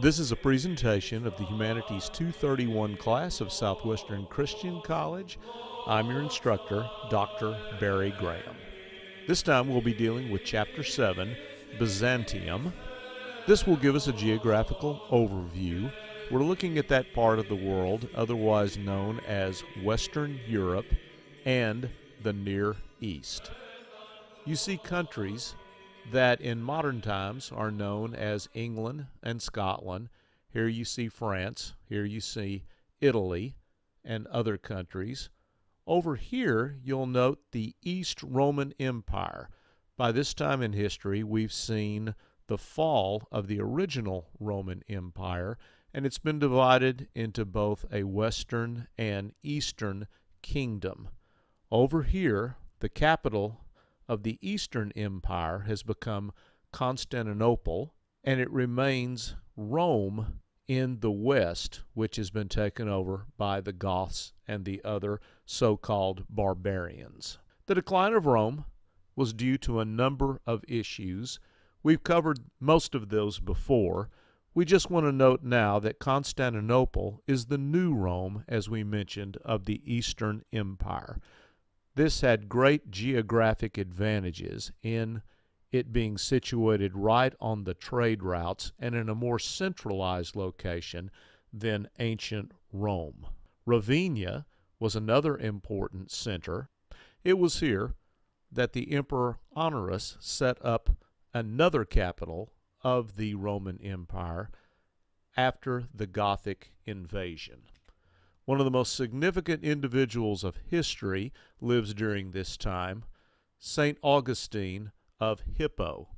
This is a presentation of the Humanities 231 class of Southwestern Christian College. I'm your instructor, Dr. Barry Graham. This time we'll be dealing with Chapter 7, Byzantium. This will give us a geographical overview. We're looking at that part of the world otherwise known as Western Europe and the Near East. You see countries that in modern times are known as England and Scotland. Here you see France, here you see Italy and other countries. Over here you'll note the East Roman Empire. By this time in history we've seen the fall of the original Roman Empire, and it's been divided into both a Western and Eastern kingdom. Over here, the capital of the Eastern Empire has become Constantinople, and it remains Rome in the West, which has been taken over by the Goths and the other so-called barbarians. The decline of Rome was due to a number of issues. We've covered most of those before. We just want to note now that Constantinople is the new Rome, as we mentioned, of the Eastern Empire. This had great geographic advantages in it being situated right on the trade routes and in a more centralized location than ancient Rome. Ravenna was another important center. It was here that the Emperor Honorius set up another capital of the Roman Empire after the Gothic invasion. One of the most significant individuals of history lives during this time, St. Augustine of Hippo.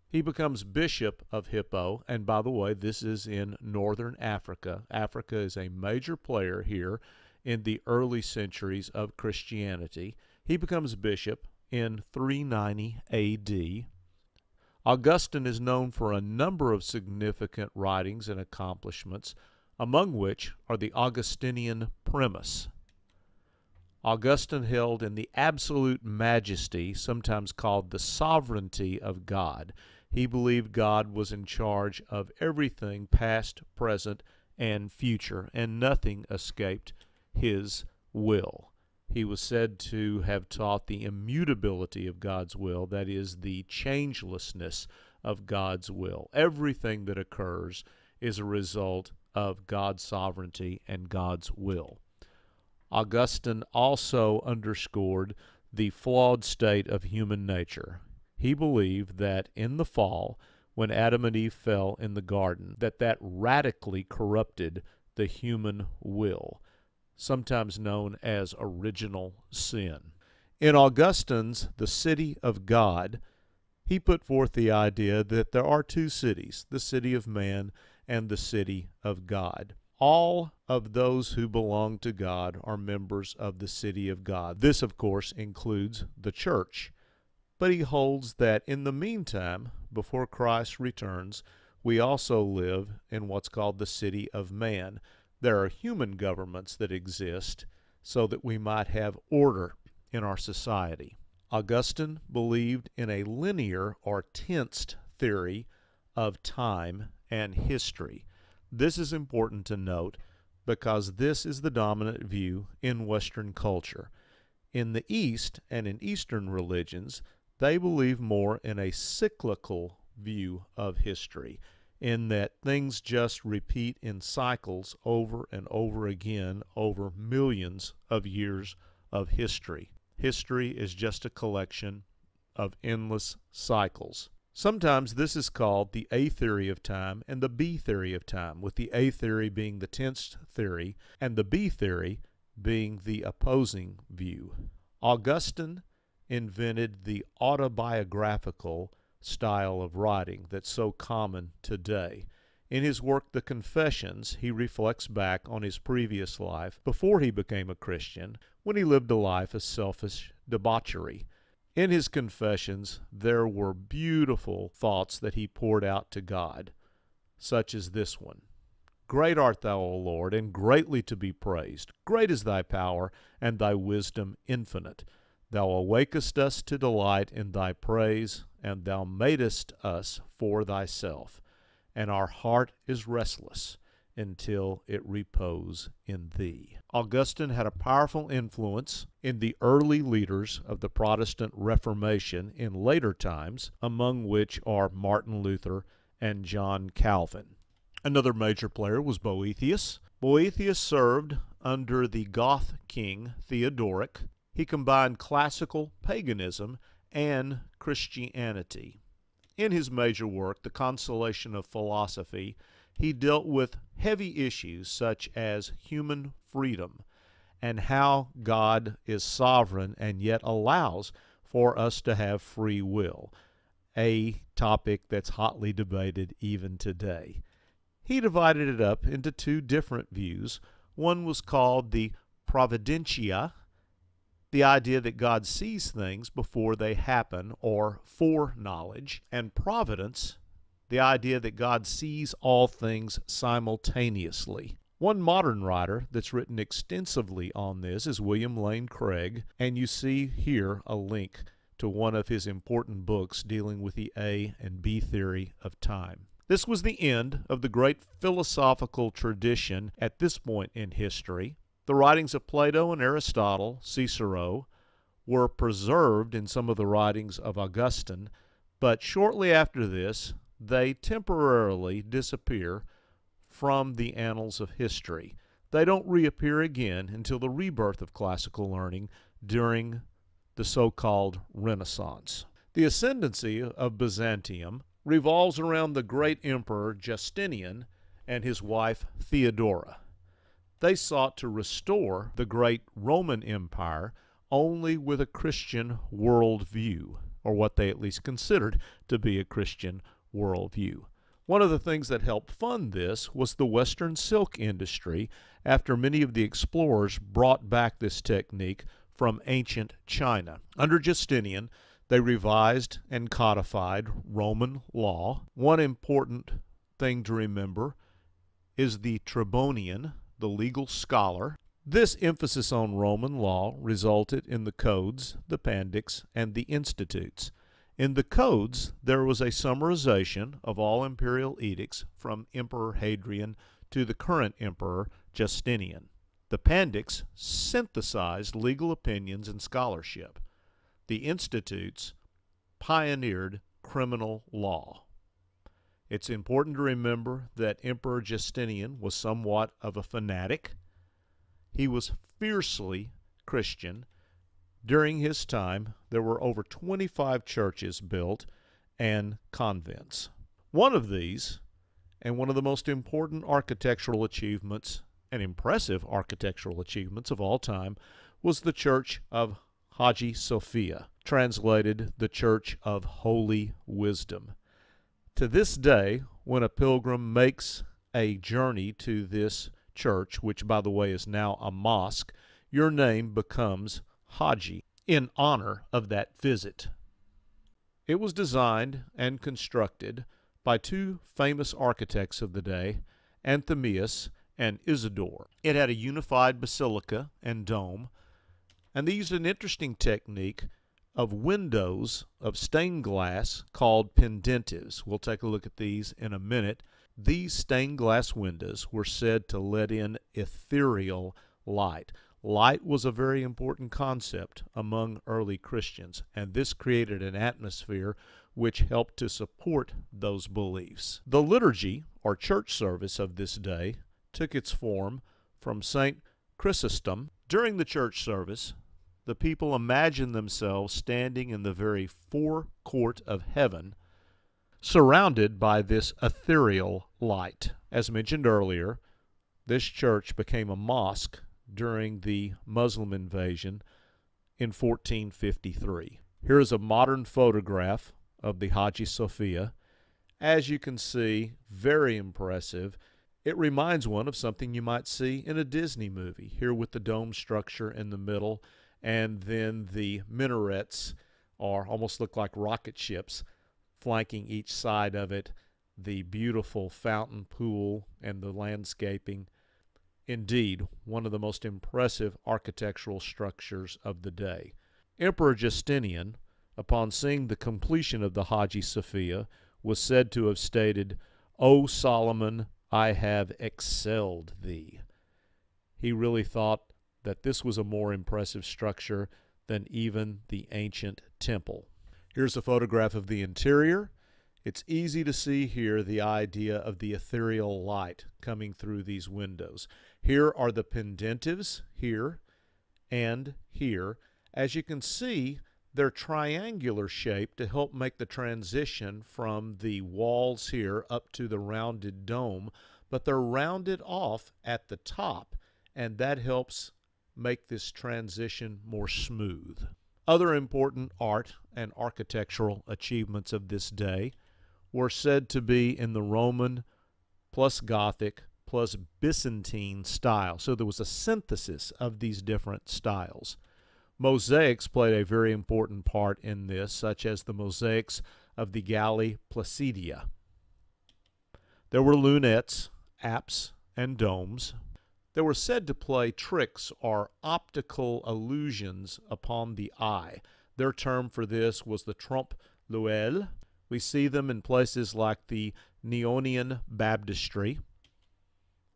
He becomes bishop of Hippo, and by the way, this is in northern Africa. Africa is a major player here in the early centuries of Christianity. He becomes bishop in 390 A.D. Augustine is known for a number of significant writings and accomplishments, among which are the Augustinian Premise. Augustine held in the absolute majesty, sometimes called the sovereignty of God. He believed God was in charge of everything past, present, and future, and nothing escaped his will. He was said to have taught the immutability of God's will, that is, the changelessness of God's will. Everything that occurs is a result of God's sovereignty and God's will. Augustine also underscored the flawed state of human nature. He believed that in the fall, when Adam and Eve fell in the garden, that radically corrupted the human will, sometimes known as original sin. In Augustine's The City of God, he put forth the idea that there are two cities, the city of man and the city of God. All of those who belong to God are members of the city of God. This, of course, includes the church. But he holds that in the meantime, before Christ returns, we also live in what's called the city of man. There are human governments that exist so that we might have order in our society. Augustine believed in a linear or tensed theory of time and history. This is important to note because this is the dominant view in Western culture. In the East and in Eastern religions, they believe more in a cyclical view of history, in that things just repeat in cycles over and over again over millions of years of history. History is just a collection of endless cycles. Sometimes this is called the A theory of time and the B theory of time, with the A theory being the tensed theory and the B theory being the opposing view. Augustine invented the autobiographical style of writing that's so common today. In his work, The Confessions, he reflects back on his previous life before he became a Christian, when he lived a life of selfish debauchery. In his confessions, there were beautiful thoughts that he poured out to God, such as this one. Great art thou, O Lord, and greatly to be praised. Great is thy power, and thy wisdom infinite. Thou awakest us to delight in thy praise, and thou madest us for thyself. and our heart is restless until it repose in thee. Augustine had a powerful influence in the early leaders of the Protestant Reformation in later times, among which are Martin Luther and John Calvin. Another major player was Boethius. Boethius served under the Goth king Theodoric. He combined classical paganism and Christianity. In his major work, The Consolation of Philosophy, he dealt with heavy issues such as human freedom and how God is sovereign and yet allows for us to have free will, a topic that's hotly debated even today. He divided it up into two different views. One was called the providentia, the idea that God sees things before they happen, or foreknowledge, and providence, the idea that God sees all things simultaneously. One modern writer that's written extensively on this is William Lane Craig, and you see here a link to one of his important books dealing with the A and B theory of time. This was the end of the great philosophical tradition at this point in history. The writings of Plato and Aristotle, Cicero, were preserved in some of the writings of Augustine, but shortly after this, they temporarily disappear from the annals of history. They don't reappear again until the rebirth of classical learning during the so-called Renaissance. The ascendancy of Byzantium revolves around the great emperor Justinian and his wife Theodora. They sought to restore the great Roman Empire only with a Christian worldview, or what they at least considered to be a Christian worldview. One of the things that helped fund this was the Western silk industry, after many of the explorers brought back this technique from ancient China. Under Justinian, they revised and codified Roman law. One important thing to remember is the Tribonian, the legal scholar. This emphasis on Roman law resulted in the codes, the pandix, and the institutes. In the codes, there was a summarization of all imperial edicts from Emperor Hadrian to the current emperor Justinian. The pandix synthesized legal opinions and scholarship. The institutes pioneered criminal law. It's important to remember that Emperor Justinian was somewhat of a fanatic. He was fiercely Christian. During his time, there were over 25 churches built and convents. One of these, and one of the most important architectural achievements and impressive architectural achievements of all time, was the Church of Hagia Sophia, translated the Church of Holy Wisdom. To this day, when a pilgrim makes a journey to this church, which by the way is now a mosque, your name becomes Haji in honor of that visit. It was designed and constructed by two famous architects of the day, Anthemius and Isidore. It had a unified basilica and dome, and they used an interesting technique of windows of stained glass called pendentives. We'll take a look at these in a minute. These stained glass windows were said to let in ethereal light. Light was a very important concept among early Christians, and this created an atmosphere which helped to support those beliefs. The liturgy, or church service of this day, took its form from St. Chrysostom. During the church service, the people imagined themselves standing in the very forecourt of heaven, surrounded by this ethereal light. As mentioned earlier, this church became a mosque during the Muslim invasion in 1453. Here is a modern photograph of the Hagia Sophia. As you can see, very impressive. It reminds one of something you might see in a Disney movie, here with the dome structure in the middle, and then the minarets almost look like rocket ships flanking each side of it, the beautiful fountain pool and the landscaping. Indeed, one of the most impressive architectural structures of the day. Emperor Justinian, upon seeing the completion of the Hagia Sophia, was said to have stated, O Solomon, I have excelled thee. He really thought that this was a more impressive structure than even the ancient temple. Here's a photograph of the interior. It's easy to see here the idea of the ethereal light coming through these windows. Here are the pendentives, here and here. As you can see, they're triangular shaped to help make the transition from the walls here up to the rounded dome, but they're rounded off at the top, and that helps make this transition more smooth. Other important art and architectural achievements of this day were said to be in the Roman plus Gothic plus Byzantine style. So there was a synthesis of these different styles. Mosaics played a very important part in this, such as the mosaics of the Galli Placidia. There were lunettes, apses, and domes. They were said to play tricks or optical illusions upon the eye. Their term for this was the trompe l'oeil. We see them in places like the Neonian Baptistry.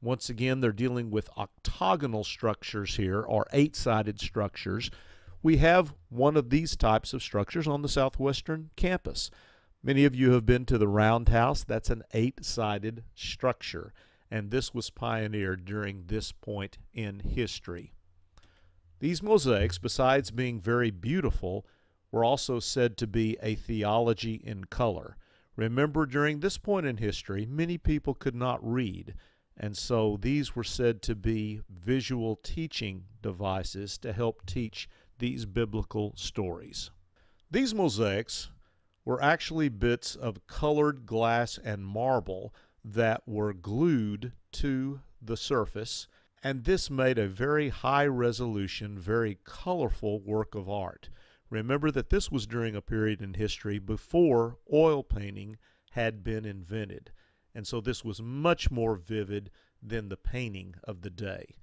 Once again, they're dealing with octagonal structures here, or eight-sided structures. We have one of these types of structures on the Southwestern campus. Many of you have been to the Roundhouse. That's an eight-sided structure, and this was pioneered during this point in history. These mosaics, besides being very beautiful, were also said to be a theology in color. Remember, during this point in history, many people could not read, and so these were said to be visual teaching devices to help teach these biblical stories. These mosaics were actually bits of colored glass and marble that were glued to the surface, and this made a very high resolution, very colorful work of art. Remember that this was during a period in history before oil painting had been invented, and so this was much more vivid than the painting of the day.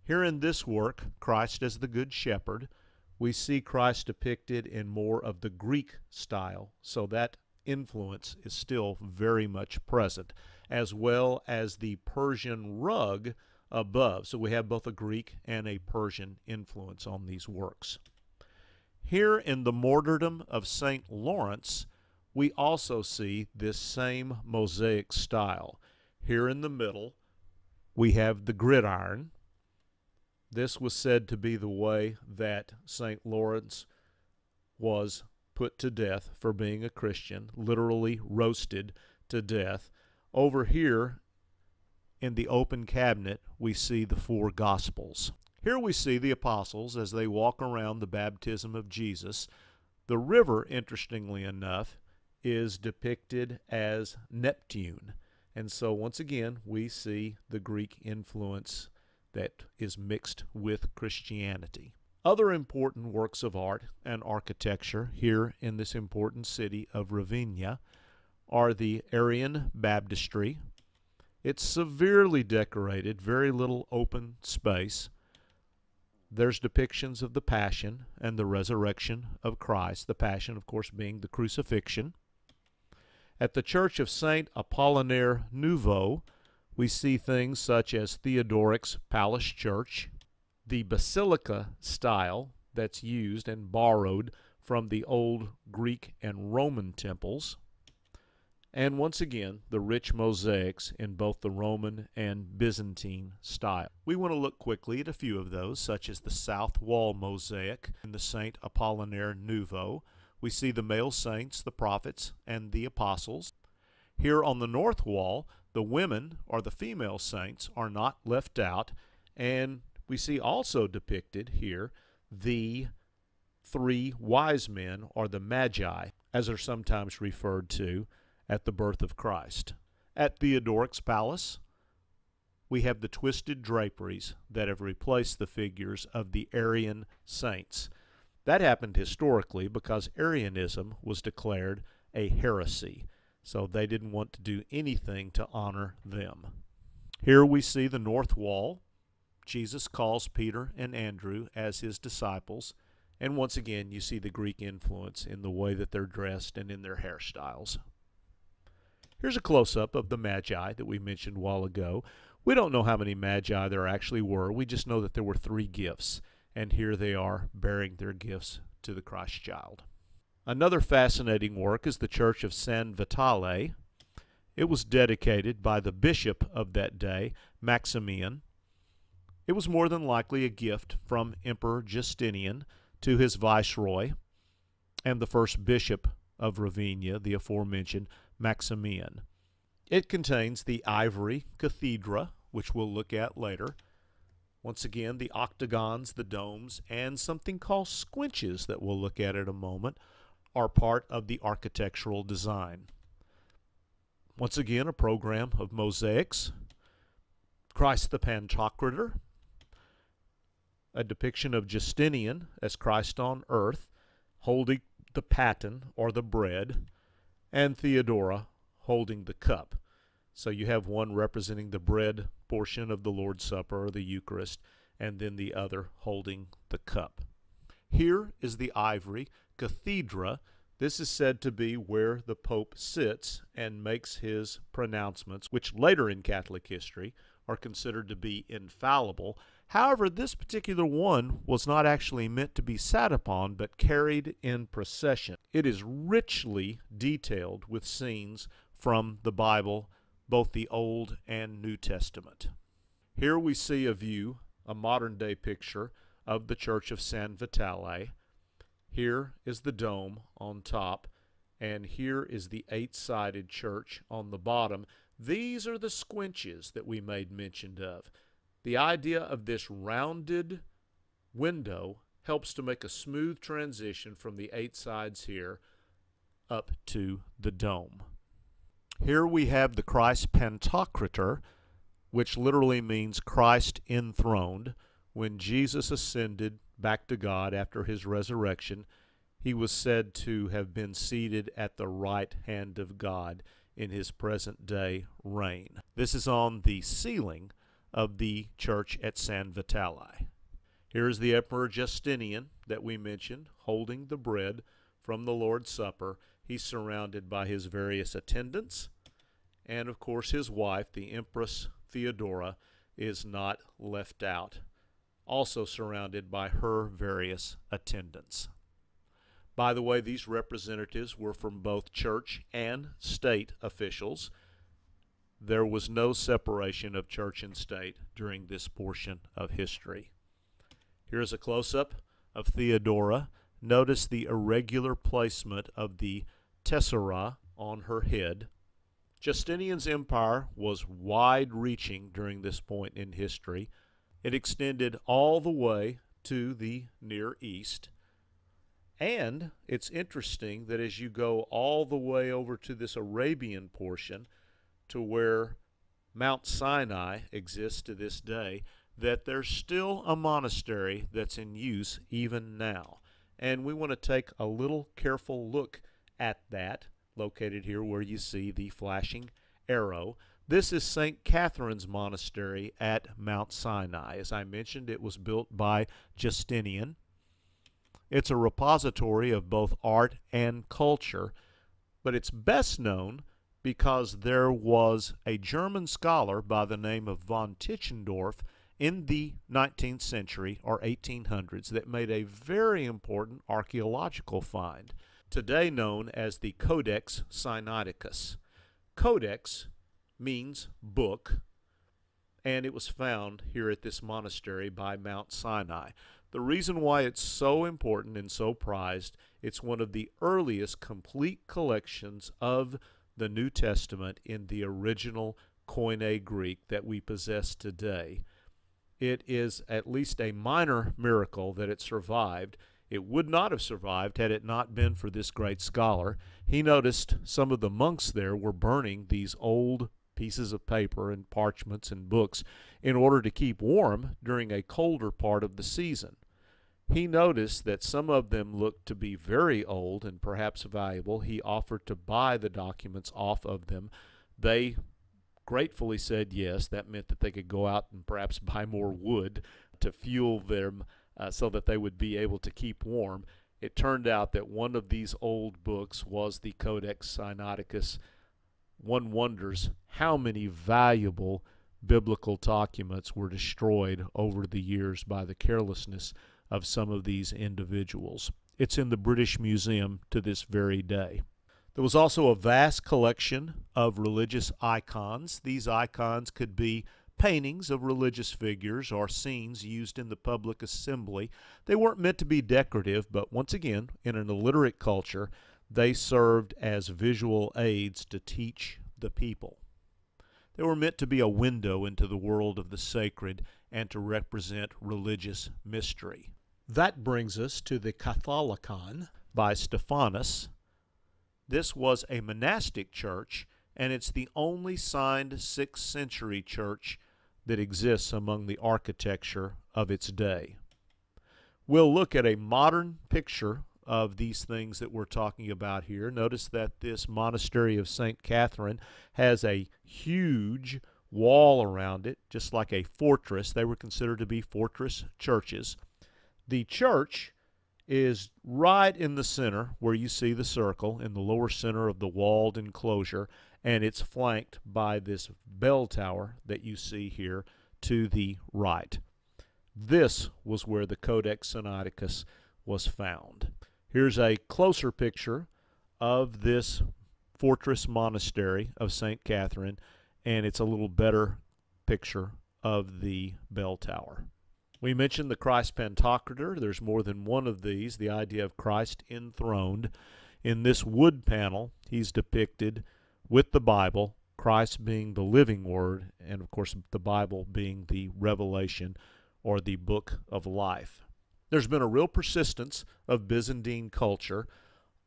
Here in this work, Christ as the Good Shepherd, we see Christ depicted in more of the Greek style, so that influence is still very much present, as well as the Persian rug above. So we have both a Greek and a Persian influence on these works. Here in the martyrdom of St. Lawrence, we also see this same mosaic style. Here in the middle, we have the gridiron. This was said to be the way that St. Lawrence was put to death for being a Christian, literally roasted to death. Over here in the open cabinet, we see the four Gospels. Here we see the apostles as they walk around the baptism of Jesus. The river, interestingly enough, is depicted as Neptune. And so once again, we see the Greek influence that is mixed with Christianity. Other important works of art and architecture here in this important city of Ravenna are the Arian Baptistry. It's severely decorated, very little open space. There's depictions of the Passion and the resurrection of Christ, the Passion, of course, being the crucifixion. At the Church of St. Apollinaire Nouveau, we see things such as Theodoric's Palace Church, the basilica style that's used and borrowed from the old Greek and Roman temples, and once again, the rich mosaics in both the Roman and Byzantine style. We want to look quickly at a few of those, such as the south wall mosaic in the St. Apollinaire Nouveau. We see the male saints, the prophets, and the apostles. Here on the north wall, the women or the female saints are not left out, and we see also depicted here the three wise men, or the Magi, as they're sometimes referred to, at the birth of Christ. At Theodoric's palace, we have the twisted draperies that have replaced the figures of the Arian saints. That happened historically because Arianism was declared a heresy, so they didn't want to do anything to honor them. Here we see the north wall. Jesus calls Peter and Andrew as his disciples, and once again you see the Greek influence in the way that they're dressed and in their hairstyles. Here's a close-up of the Magi that we mentioned a while ago. We don't know how many Magi there actually were. We just know that there were 3 gifts, and here they are bearing their gifts to the Christ child. Another fascinating work is the Church of San Vitale. It was dedicated by the bishop of that day, Maximian. It was more than likely a gift from Emperor Justinian to his viceroy and the first bishop of Ravenna, the aforementioned Maximian. It contains the ivory cathedra, which we'll look at later. Once again, the octagons, the domes, and something called squinches that we'll look at in a moment are part of the architectural design. Once again, a program of mosaics, Christ the Pantocrator, a depiction of Justinian as Christ on earth, holding the paten or the bread, and Theodora holding the cup. So you have one representing the bread portion of the Lord's Supper or the Eucharist, and then the other holding the cup. Here is the ivory cathedra. This is said to be where the Pope sits and makes his pronouncements, which later in Catholic history are considered to be infallible. However, this particular one was not actually meant to be sat upon, but carried in procession. It is richly detailed with scenes from the Bible, both the Old and New Testament. Here we see a view, a modern-day picture of the Church of San Vitale. Here is the dome on top, and here is the 8-sided church on the bottom. These are the squinches that we made mention of. The idea of this rounded window helps to make a smooth transition from the 8 sides here up to the dome. Here we have the Christ Pantocrator, which literally means Christ enthroned. When Jesus ascended back to God after his resurrection, he was said to have been seated at the right hand of God in his present day reign. This is on the ceiling of the church at San Vitale. Here is the Emperor Justinian that we mentioned, holding the bread from the Lord's Supper. He's surrounded by his various attendants, and of course his wife, the Empress Theodora, is not left out, also surrounded by her various attendants. By the way, these representatives were from both church and state officials. There was no separation of church and state during this portion of history. Here's a close-up of Theodora. Notice the irregular placement of the tessera on her head. Justinian's empire was wide-reaching during this point in history. It extended all the way to the Near East. And it's interesting that as you go all the way over to this Arabian portion, to where Mount Sinai exists to this day, that there's still a monastery that's in use even now. And we want to take a little careful look at that, located here where you see the flashing arrow. This is St. Catherine's Monastery at Mount Sinai. As I mentioned, it was built by Justinian. It's a repository of both art and culture, but it's best known because there was a German scholar by the name of von Tischendorf in the 19th century or 1800s that made a very important archaeological find, today known as the Codex Sinaiticus. Codex means book, and it was found here at this monastery by Mount Sinai. The reason why it's so important and so prized, it's one of the earliest complete collections of the New Testament in the original Koine Greek that we possess today. It is at least a minor miracle that it survived. It would not have survived had it not been for this great scholar. He noticed some of the monks there were burning these old pieces of paper and parchments and books in order to keep warm during a colder part of the season. He noticed that some of them looked to be very old and perhaps valuable. He offered to buy the documents off of them. They gratefully said yes. That meant that they could go out and perhaps buy more wood to fuel them so that they would be able to keep warm. It turned out that one of these old books was the Codex Sinaiticus, one wonders how many valuable biblical documents were destroyed over the years by the carelessness of some of these individuals. It's in the British Museum to this very day. There was also a vast collection of religious icons. These icons could be paintings of religious figures or scenes used in the public assembly. They weren't meant to be decorative, but once again, in an illiterate culture, they served as visual aids to teach the people. They were meant to be a window into the world of the sacred and to represent religious mystery. That brings us to the Catholicon by Stephanus. This was a monastic church, and it's the only signed 6th century church that exists among the architecture of its day. We'll look at a modern picture of these things that we're talking about here. Notice that this monastery of St. Catherine has a huge wall around it, just like a fortress. They were considered to be fortress churches. The church is right in the center where you see the circle, in the lower center of the walled enclosure, and it's flanked by this bell tower that you see here to the right. This was where the Codex Sinaiticus was found. Here's a closer picture of this fortress monastery of St. Catherine, and it's a little better picture of the bell tower. We mentioned the Christ Pantocrator. There's more than one of these, the idea of Christ enthroned. In this wood panel, he's depicted with the Bible, Christ being the living Word, and of course the Bible being the revelation or the book of life. There's been a real persistence of Byzantine culture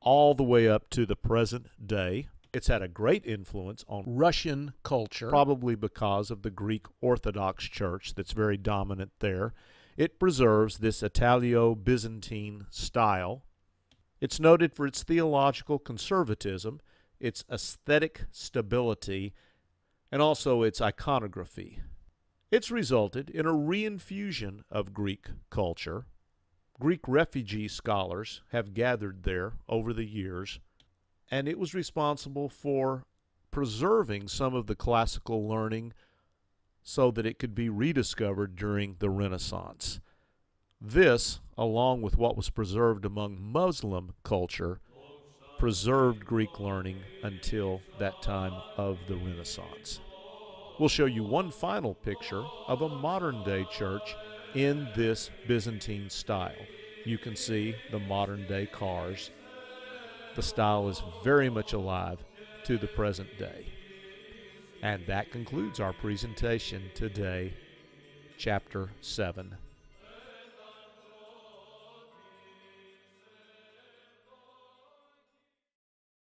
all the way up to the present day. It's had a great influence on Russian culture, probably because of the Greek Orthodox Church that's very dominant there. It preserves this Italio-Byzantine style. It's noted for its theological conservatism, its aesthetic stability, and also its iconography. It's resulted in a reinfusion of Greek culture. Greek refugee scholars have gathered there over the years, and it was responsible for preserving some of the classical learning so that it could be rediscovered during the Renaissance. This, along with what was preserved among Muslim culture, preserved Greek learning until that time of the Renaissance. We'll show you one final picture of a modern-day church in this Byzantine style. You can see the modern-day cars. The style is very much alive to the present day. And that concludes our presentation today, Chapter 7.